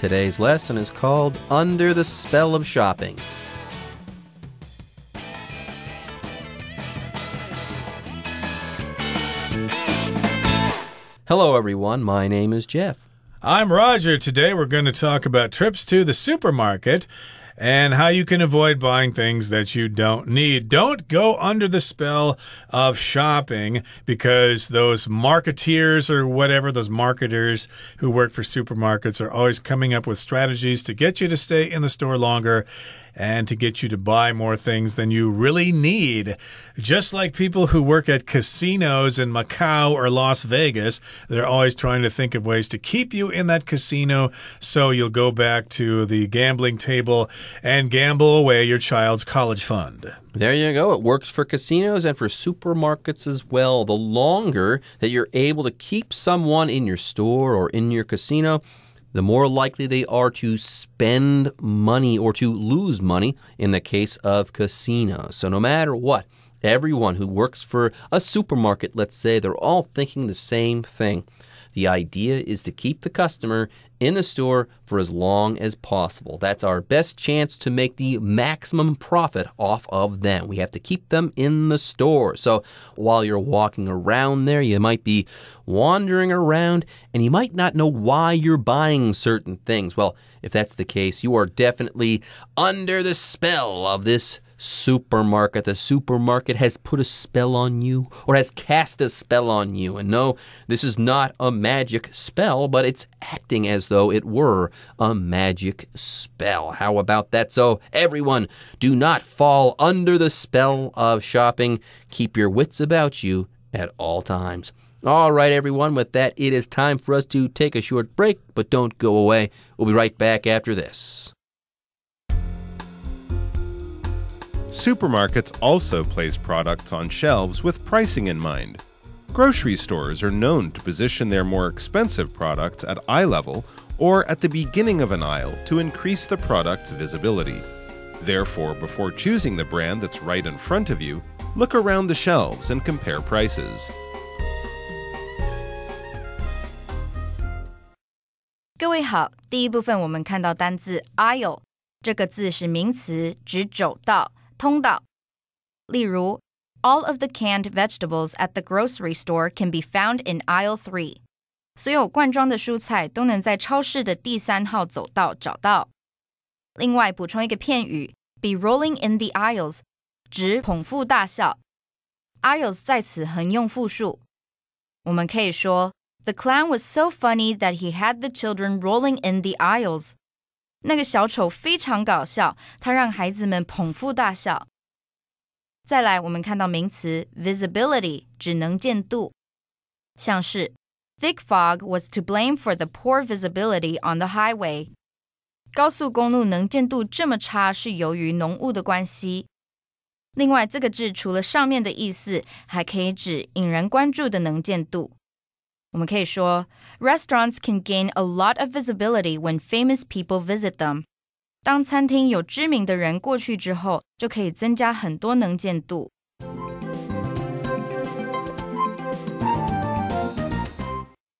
Today's lesson is called Under the Spell of Shopping. Hello, everyone. My name is Jeff. I'm Roger. Today we're going to talk about trips to the supermarket and how you can avoid buying things that you don't need. Don't go under the spell of shopping because those marketeers or whatever, those marketers who work for supermarkets are always coming up with strategies to get you to stay in the store longer and to get you to buy more things than you really need. Just like people who work at casinos in Macau or Las Vegas, they're always trying to think of ways to keep you in that casino so you'll go back to the gambling table and gamble away your child's college fund. There you go. It works for casinos and for supermarkets as well. The longer that you're able to keep someone in your store or in your casino, the more likely they are to spend money or to lose money in the case of casinos. So no matter what, everyone who works for a supermarket, let's say, they're all thinking the same thing. The idea is to keep the customer in the store for as long as possible. That's our best chance to make the maximum profit off of them. We have to keep them in the store. So while you're walking around there, you might be wandering around and you might not know why you're buying certain things. Well, if that's the case, you are definitely under the spell of this supermarket. The supermarket has put a spell on you or has cast a spell on you. And no, this is not a magic spell, but it's acting as though it were a magic spell. How about that? So everyone, do not fall under the spell of shopping. Keep your wits about you at all times. All right, everyone, with that, it is time for us to take a short break, but don't go away. We'll be right back after this. Supermarkets also place products on shelves with pricing in mind. Grocery stores are known to position their more expensive products at eye level or at the beginning of an aisle to increase the product's visibility. Therefore, before choosing the brand that's right in front of you, look around the shelves and compare prices. 各位好，第一部分我们看到单字 aisle， 这个字是名词，指走道、通道。例如 All of the canned vegetables at the grocery store can be found in aisle 3. 所有罐装的蔬菜都能在超市的第3号走道找到。另外补充一个片语 be rolling in the aisles， 指捧腹大笑。aisles 在此横用复数。我们可以说The clown was so funny that he had the children rolling in the aisles. 那个小丑非常搞笑，他让孩子们捧腹大笑。再来，我们看到名词 visibility 指能见度，像是 Thick fog was to blame for the poor visibility on the highway. 高速公路能见度这么差是由于浓雾的关系。另外，这个字除了上面的意思，还可以指引人关注的能见度。我们可以说 Restaurants can gain a lot of visibility when famous people visit them. 当餐厅有知名的人过去之后，就可以增加很多能见度。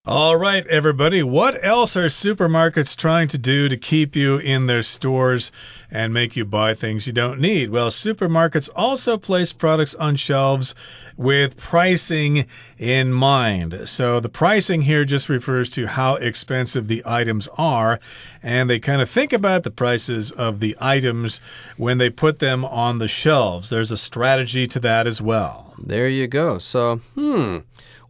All right, everybody. What else are supermarkets trying to do to keep you in their stores and make you buy things you don't need? Well, supermarkets also place products on shelves with pricing in mind. So the pricing here just refers to how expensive the items are, and they kind of think about the prices of the items when they put them on the shelves. There's a strategy to that as well. There you go. So,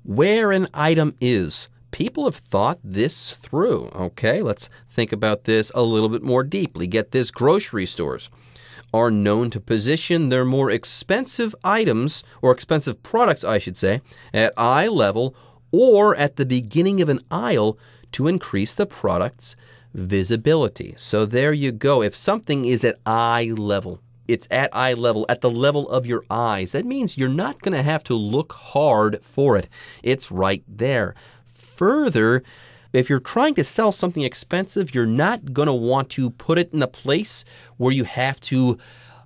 where an item is. People have thought this through. Okay, let's think about this a little bit more deeply. Get this, grocery stores are known to position their more expensive items, or expensive products, I should say, at eye level or at the beginning of an aisle to increase the product's visibility. So there you go. If something is at eye level, it's at eye level, at the level of your eyes. That means you're not going to have to look hard for it. It's right there. Further, if you're trying to sell something expensive, you're not going to want to put it in a place where you have to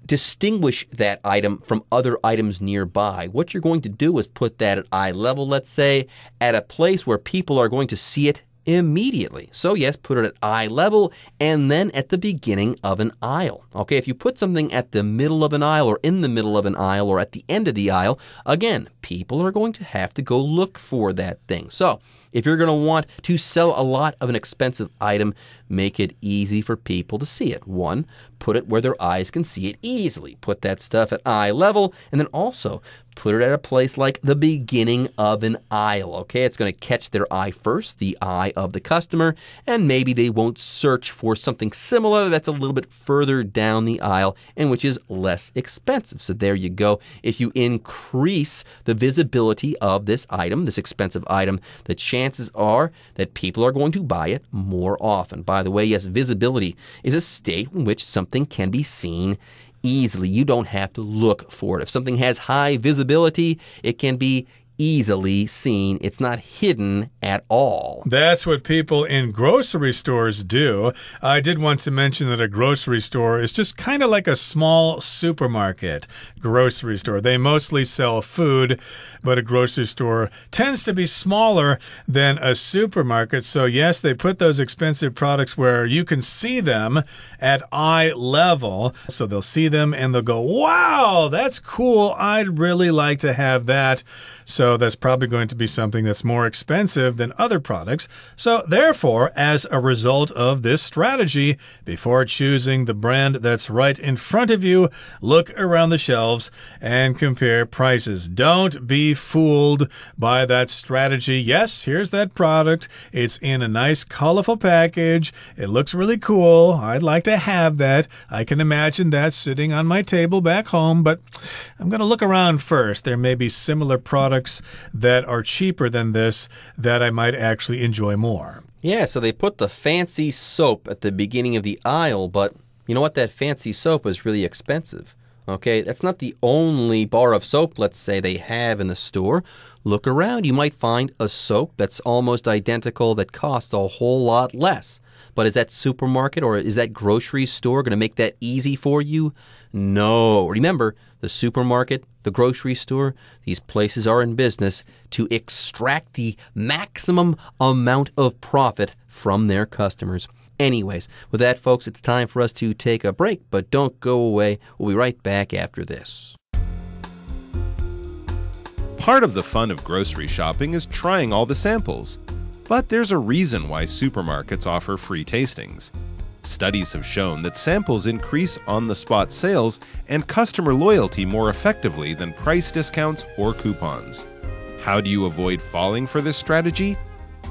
distinguish that item from other items nearby. What you're going to do is put that at eye level, let's say, at a place where people are going to see it immediately. So yes, put it at eye level and then at the beginning of an aisle. Okay, if you put something at the middle of an aisle or in the middle of an aisle or at the end of the aisle, again, people are going to have to go look for that thing. So if you're going to want to sell a lot of an expensive item, make it easy for people to see it. One, put it where their eyes can see it easily. Put that stuff at eye level, and then also put it at a place like the beginning of an aisle, okay? It's going to catch their eye first, the eye of the customer, and maybe they won't search for something similar that's a little bit further down the aisle and which is less expensive. So there you go. If you increase the visibility of this item, this expensive item, the chances are that people are going to buy it more often. By the way, yes, visibility is a state in which something can be seen easily. You don't have to look for it. If something has high visibility, it can be easily seen. It's not hidden at all. That's what people in grocery stores do. I did want to mention that a grocery store is just kind of like a small supermarket grocery store. They mostly sell food, but a grocery store tends to be smaller than a supermarket. So yes, they put those expensive products where you can see them at eye level. So they'll see them and they'll go, wow, that's cool. I'd really like to have that. So that's probably going to be something that's more expensive than other products. So therefore, as a result of this strategy, before choosing the brand that's right in front of you, look around the shelves and compare prices. Don't be fooled by that strategy. Yes, here's that product. It's in a nice, colorful package. It looks really cool. I'd like to have that. I can imagine that sitting on my table back home, but I'm going to look around first. There may be similar products that are cheaper than this that I might actually enjoy more. Yeah, so they put the fancy soap at the beginning of the aisle, but you know what? That fancy soap is really expensive. Okay, that's not the only bar of soap, let's say, they have in the store. Look around. You might find a soap that's almost identical that costs a whole lot less. But is that supermarket or is that grocery store going to make that easy for you? No. Remember, the supermarket, the grocery store, these places are in business to extract the maximum amount of profit from their customers. Anyways, with that, folks, it's time for us to take a break, but don't go away. We'll be right back after this. Part of the fun of grocery shopping is trying all the samples. But there's a reason why supermarkets offer free tastings. Studies have shown that samples increase on-the-spot sales and customer loyalty more effectively than price discounts or coupons. How do you avoid falling for this strategy?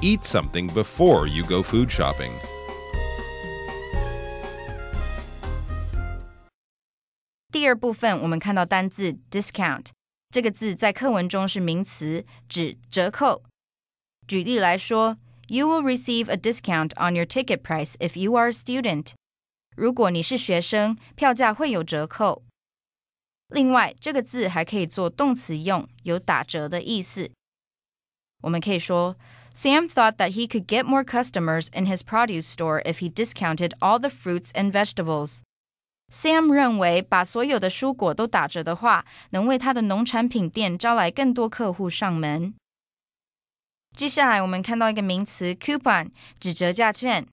Eat something before you go food shopping. 第二部分我们看到单字 discount 这个字在课文中是名词，指折扣。举例来说 You will receive a discount on your ticket price if you are a student. 如果你是学生，票价会有折扣。另外，这个字还可以做动词用，有打折的意思。我们可以说 Sam thought that he could get more customers in his produce store if he discounted all the fruits and vegetables. Sam 认为把所有的蔬果都打折的话，能为他的农产品店招来更多客户上门。接下来我们看到一个名词 coupon 指折价券。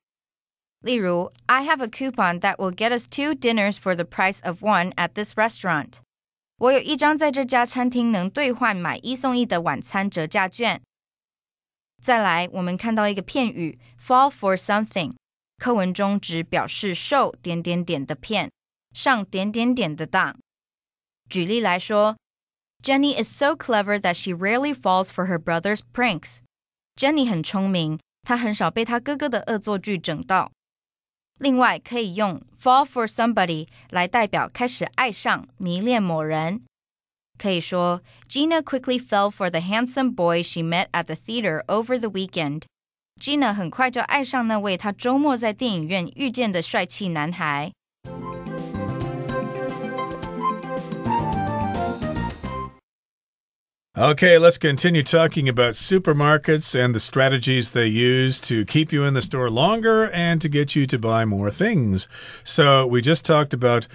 例如 I have a coupon that will get us 2 dinners for the price of 1 at this restaurant. 我有一张在这家餐厅能兑换买1送1的晚餐折价券。再来我们看到一个片语 fall for something 课文中指表示受点点点的骗，上点点点的当。举例来说 Jenny is so clever that she rarely falls for her brother's pranks.Jenny 很聪明，她很少被她哥哥的恶作剧整到。另外，可以用 fall for somebody 来代表开始爱上、迷恋某人。可以说 Gina quickly fell for the handsome boy she met at the theater over the weekend. Gina 很快就爱上那位她周末在电影院遇见的帅气男孩。Okay, let's continue talking about supermarkets and the strategies they use to keep you in the store longer and to get you to buy more things. So we just talked about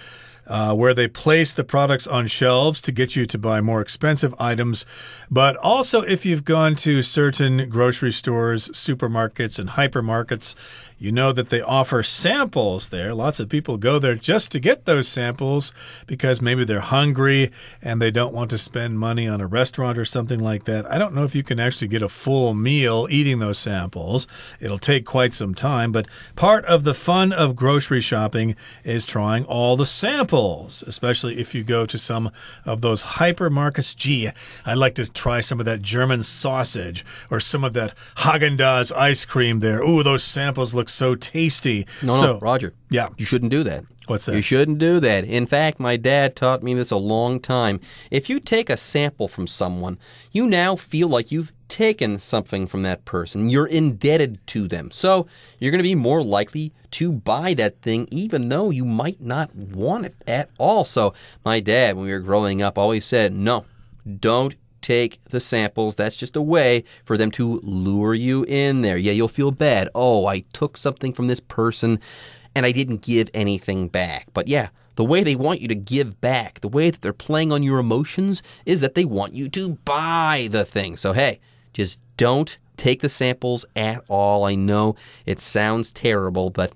where they place the products on shelves to get you to buy more expensive items. But also, if you've gone to certain grocery stores, supermarkets, and hypermarkets, you know that they offer samples there. Lots of people go there just to get those samples because maybe they're hungry and they don't want to spend money on a restaurant or something like that. I don't know if you can actually get a full meal eating those samples. It'll take quite some time, but part of the fun of grocery shopping is trying all the samples, especially if you go to some of those hypermarkets. Gee, I'd like to try some of that German sausage or some of that Haagen-Dazs ice cream there. Ooh, those samples look so tasty. No, Roger. Yeah. You shouldn't do that. What's that? You shouldn't do that. In fact, my dad taught me this a long time. If you take a sample from someone, you now feel like you've taken something from that person. You're indebted to them. So you're going to be more likely to buy that thing even though you might not want it at all. So my dad, when we were growing up, always said, no, don't take the samples. That's just a way for them to lure you in there. Yeah, you'll feel bad. Oh, I took something from this person and I didn't give anything back. But yeah, the way they want you to give back, the way that they're playing on your emotions is that they want you to buy the thing. So hey, just don't take the samples at all. I know it sounds terrible, but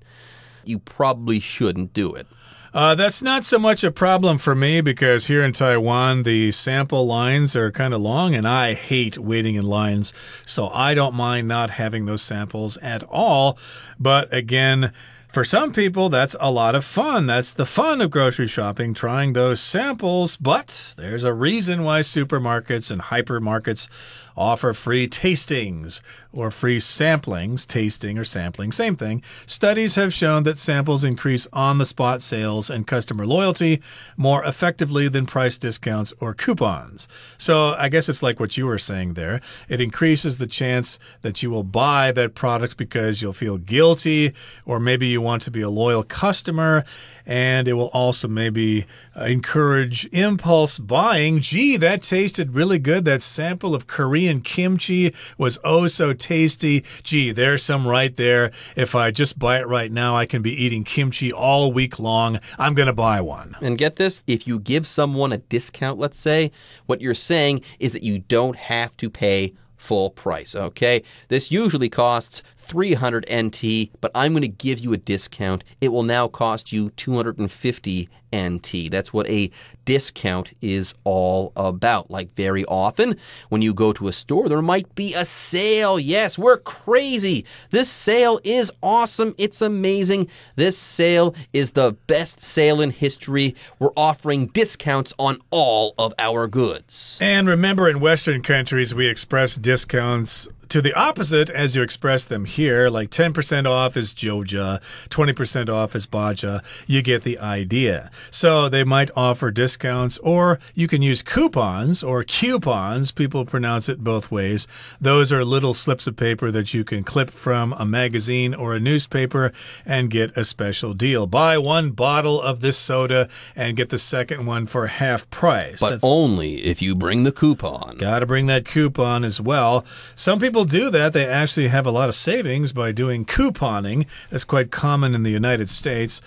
you probably shouldn't do it. That's not so much a problem for me because here in Taiwan, the sample lines are kind of long and I hate waiting in lines. So I don't mind not having those samples at all. But again, for some people, that's a lot of fun. That's the fun of grocery shopping, trying those samples. But there's a reason why supermarkets and hypermarkets offer free tastings or free samplings. Tasting or sampling, same thing. Studies have shown that samples increase on-the-spot sales and customer loyalty more effectively than price discounts or coupons. So I guess it's like what you were saying there. It increases the chance that you will buy that product because you'll feel guilty, or maybe you want to be a loyal customer, and it will also maybe encourage impulse buying. Gee, that tasted really good. That sample of Korean kimchi was oh so tasty. Gee, there's some right there. If I just buy it right now, I can be eating kimchi all week long. I'm going to buy one. And get this, if you give someone a discount, let's say, what you're saying is that you don't have to pay full price, okay? This usually costs 300 NT, but I'm going to give you a discount. It will now cost you 250 NT. That's what a discount is all about. Like very often when you go to a store, there might be a sale. Yes, we're crazy. This sale is awesome. It's amazing. This sale is the best sale in history. We're offering discounts on all of our goods. And remember, in Western countries, we express discounts to the opposite as you express them here, like 10% off is Joja, 20% off is Baja. You get the idea. So they might offer discounts, or you can use coupons or coupons. People pronounce it both ways. Those are little slips of paper that you can clip from a magazine or a newspaper and get a special deal. Buy one bottle of this soda and get the second one for half price. But only if you bring the coupon. Got to bring that coupon as well. Some people do that. They actually have a lot of savings by doing couponing. That's quite common in the United States.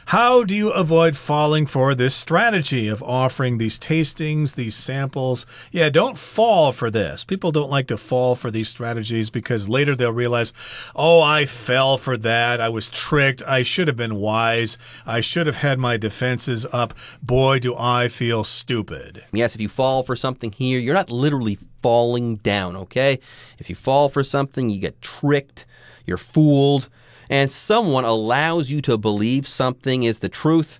How do you avoid falling for this strategy of offering these tastings, these samples? Yeah, don't fall for this. People don't like to fall for these strategies because later they'll realize, oh, I fell for that. I was tricked. I should have been wise. I should have had my defenses up. Boy, do I feel stupid. Yes, if you fall for something here, you're not literally falling down, okay? If you fall for something, you get tricked, you're fooled, and someone allows you to believe something is the truth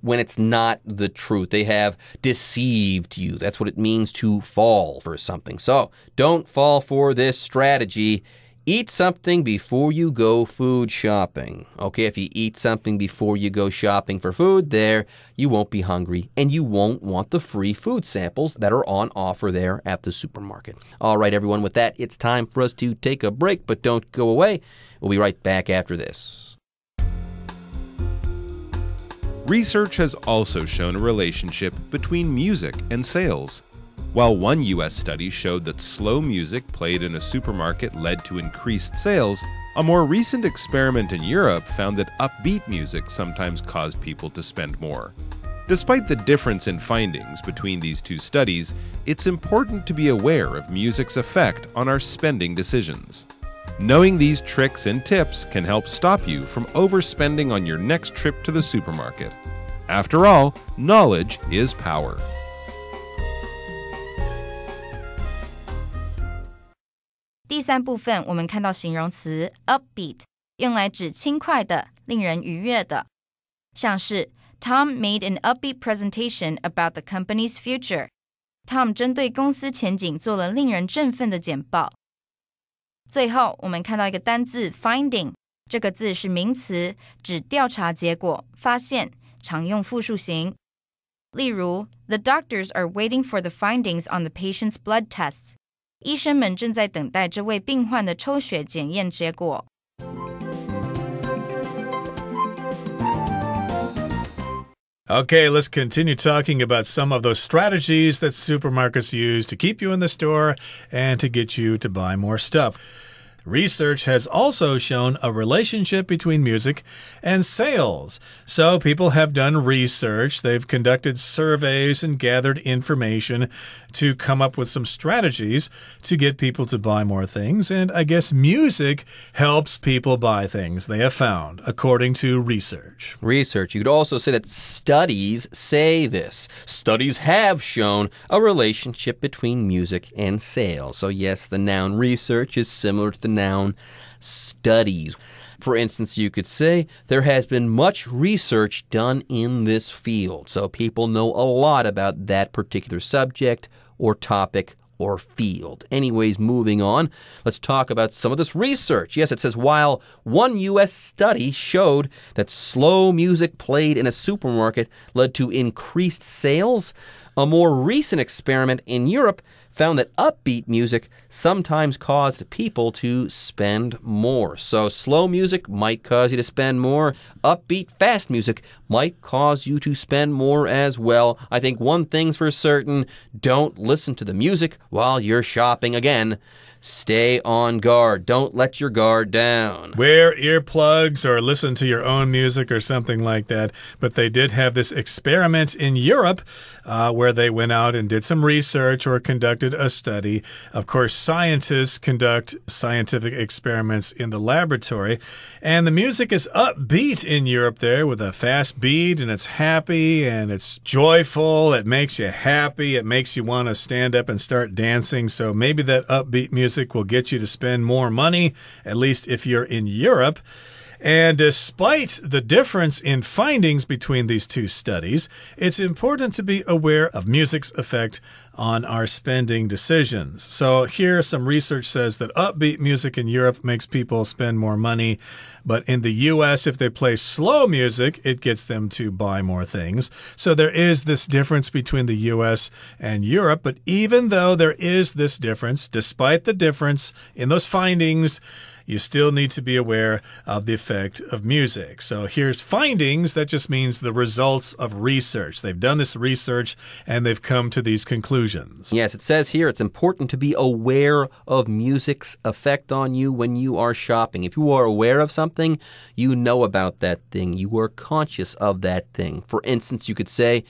when it's not the truth. They have deceived you. That's what it means to fall for something. So don't fall for this strategy. Eat something before you go food shopping. Okay, if you eat something before you go shopping for food there, you won't be hungry and you won't want the free food samples that are on offer there at the supermarket. All right, everyone, with that, it's time for us to take a break, but don't go away. We'll be right back after this. Research has also shown a relationship between music and sales. While one U.S. study showed that slow music played in a supermarket led to increased sales, a more recent experiment in Europe found that upbeat music sometimes caused people to spend more. Despite the difference in findings between these two studies, it's important to be aware of music's effect on our spending decisions. Knowing these tricks and tips can help stop you from overspending on your next trip to the supermarket. After all, knowledge is power. 第三部分，我们看到形容词 upbeat 用来指轻快的、令人愉悦的，像是 Tom made an upbeat presentation about the company's future. Tom 针对公司前景做了令人振奋的简报。最后，我们看到一个单字 finding， 这个字是名词，指调查结果、发现，常用复数形。例如 The doctors are waiting for the findings on the patient's blood tests. 医生们正在等待这位病患的抽血检验结果。Okay, let's continue talking about some of those strategies that supermarkets use to keep you in the store and to get you to buy more stuff. Research has also shown a relationship between music and sales. So people have done research. They've conducted surveys and gathered information to come up with some strategies to get people to buy more things. And I guess music helps people buy things, they have found, according to research. Research. You could also say that studies say this. Studies have shown a relationship between music and sales. So yes, the noun research is similar to the noun studies. For instance, you could say there has been much research done in this field. So people know a lot about that particular subject or topic or field. Anyways, moving on, let's talk about some of this research. Yes, it says while one U.S. study showed that slow music played in a supermarket led to increased sales, a more recent experiment in Europe found that upbeat music sometimes caused people to spend more. So slow music might cause you to spend more. Upbeat, fast music might cause you to spend more as well. I think one thing's for certain, don't listen to the music while you're shopping again. Stay on guard. Don't let your guard down. Wear earplugs or listen to your own music or something like that. But they did have this experiment in Europe where they went out and did some research or conducted a study. Of course, scientists conduct scientific experiments in the laboratory. And the music is upbeat in Europe there with a fast beat, and it's happy and it's joyful. It makes you happy. It makes you want to stand up and start dancing. So maybe that upbeat music will get you to spend more money, at least if you're in Europe. And despite the difference in findings between these two studies, it's important to be aware of music's effect on our spending decisions. So here some research says that upbeat music in Europe makes people spend more money, but in the US, if they play slow music, it gets them to buy more things. So there is this difference between the US and Europe, but even though there is this difference, despite the difference in those findings, you still need to be aware of the effect of music. So here's findings. That just means the results of research. They've done this research and they've come to these conclusions. Yes, it says here it's important to be aware of music's effect on you when you are shopping. If you are aware of something, you know about that thing. You are conscious of that thing. For instance, you could say,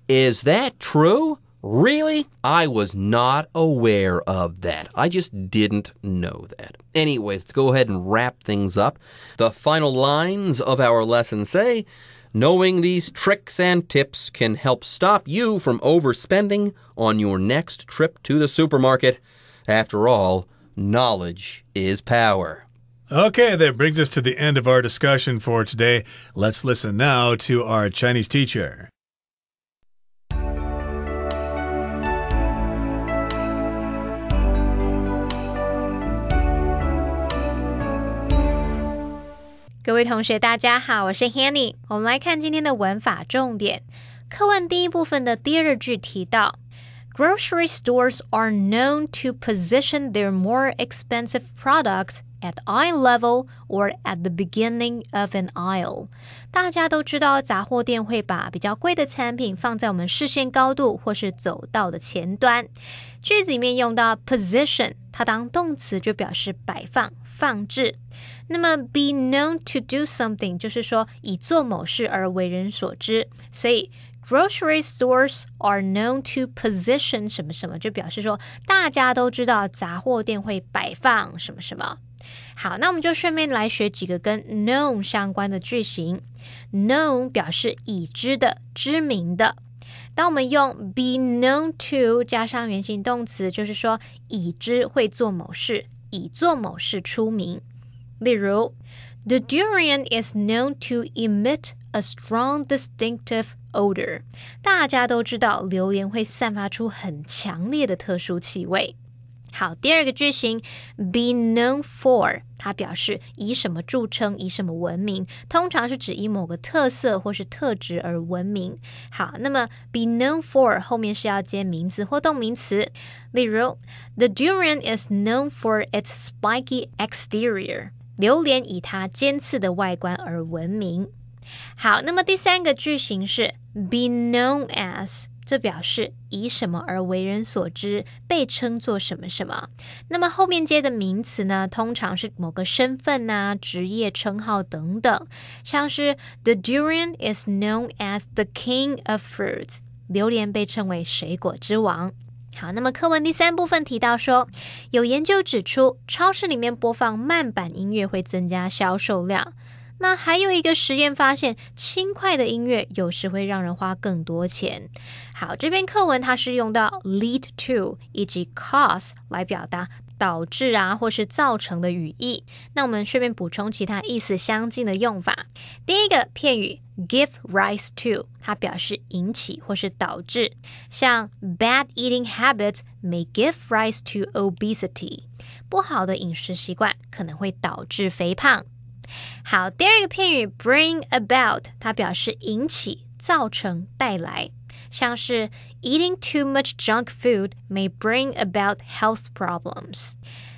"Is that true? Really? I was not aware of that. I just didn't know that." Anyway, let's go ahead and wrap things up. The final lines of our lesson say, knowing these tricks and tips can help stop you from overspending on your next trip to the supermarket. After all, knowledge is power. Okay, that brings us to the end of our discussion for today. Let's listen now to our Chinese teacher. 各位同学大家好，我是 Hanny。 我们来看今天的文法重点。课文第一部分的第二句提到 Grocery stores are known to position their more expensive products at eye level or at the beginning of an aisle. 大家都知道杂货店会把比较贵的产品放在我们视线高度或是走道的前端。句子里面用到 position， 它当动词就表示摆放、放置。那么 be known to do something 就是说以做某事而为人所知，所以 Grocery stores are known to position 什么什么，就表示说大家都知道杂货店会摆放什么什么。好，那我们就顺便来学几个跟 known 相关的句型。known 表示已知的、知名的。当我们用 be known to 加上原形动词，就是说已知会做某事，以做某事出名。例如 The durian is known to emit a strong distinctive odor. 大家都知道榴莲会散发出很强烈的特殊气味。好，第二个句型 be known for 它表示以什么著称，以什么闻名，通常是指以某个特色或是特质而闻名。好，那么 be known for 后面是要接名词或动名词。例如 The durian is known for its spiky exterior. 榴莲以它尖刺的外观而闻名。好，那么第三个句型是 be known as， 这表示以什么而为人所知，被称作什么什么。那么后面接的名词呢，通常是某个身份啊、职业称号等等，像是 The durian is known as the king of fruits， 榴莲被称为水果之王。好，那么课文第三部分提到说，有研究指出，超市里面播放慢板音乐会增加销售量。那还有一个实验发现，轻快的音乐有时会让人花更多钱。好，这篇课文它是用到 lead to 以及 cause 来表达导致啊或是造成的语义。那我们顺便补充其他意思相近的用法。第一个片语 give rise to 它表示引起或是导致，像 bad eating habits may give rise to obesity， 不好的饮食习惯可能会导致肥胖。好，第二个片语 bring about 它表示引起、造成、带来，像是 eating too much junk food may bring about health problems。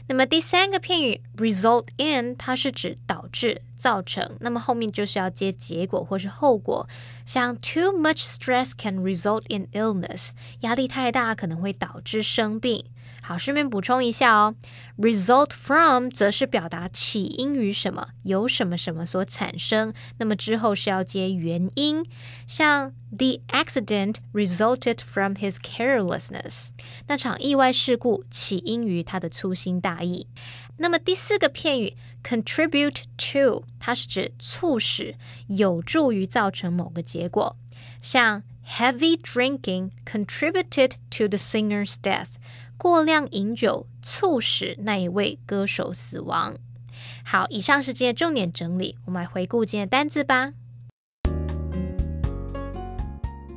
那么第三个片语 result in 它是指导致、造成，那么后面就是要接结果或是后果，像 too much stress can result in illness， 压力太大可能会导致生病。好，顺便补充一下哦 result from 则是表达起因于什么，由什么什么所产生，那么之后是要接原因，像 the accident resulted from his carelessness， 那场意外事故起因于他的粗心大意。那么第四个片语 contribute to 它是指促使、有助于造成某个结果，像 heavy drinking contributed to the singer's death，过量饮酒促使那一位歌手死亡。好，以上是今天的重点整理，我们来回顾今天的单字吧。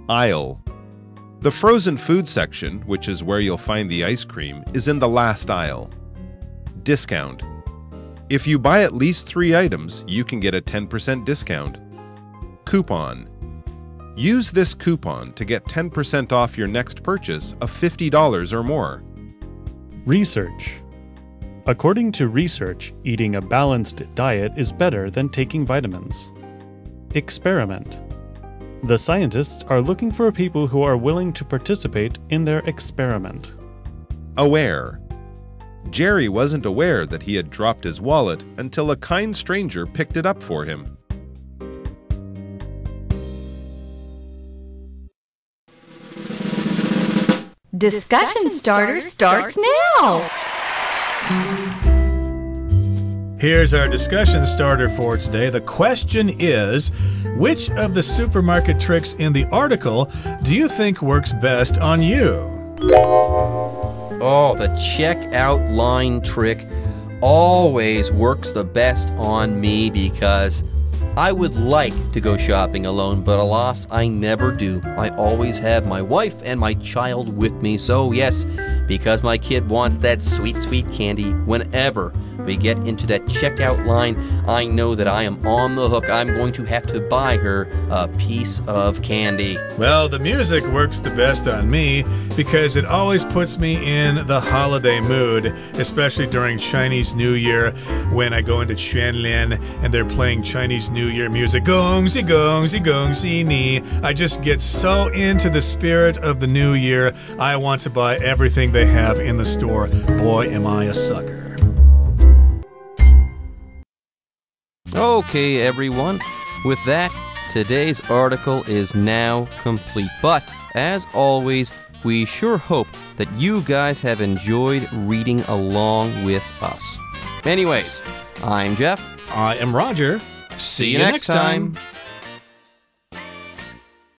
Aisle. The frozen food section, which is where you'll find the ice cream, is in the last aisle. Discount. If you buy at least 3 items, you can get a 10% discount. Coupon. Use this coupon to get 10% off your next purchase of $50 or more. Research. According to research, eating a balanced diet is better than taking vitamins. Experiment. The scientists are looking for people who are willing to participate in their experiment. Aware. Jerry wasn't aware that he had dropped his wallet until a kind stranger picked it up for him. Discussion Starter starts now! Here's our discussion starter for today. The question is, which of the supermarket tricks in the article do you think works best on you? Oh, the checkout line trick always works the best on me because I would like to go shopping alone, but alas, I never do. I always have my wife and my child with me. So yes, because my kid wants that sweet, sweet candy, whenever we get into that checkout line, I know that I am on the hook. I'm going to have to buy her a piece of candy. Well, the music works the best on me because it always puts me in the holiday mood, especially during Chinese New Year when I go into Quanlian and they're playing Chinese New Year music. Gong xi gong xi gong xi ni. I just get so into the spirit of the new year. I want to buy everything they have in the store. Boy, am I a sucker. Okay, everyone. With that, today's article is now complete. But, as always, we sure hope that you guys have enjoyed reading along with us. Anyways, I'm Jeff. I am Roger. See you next time.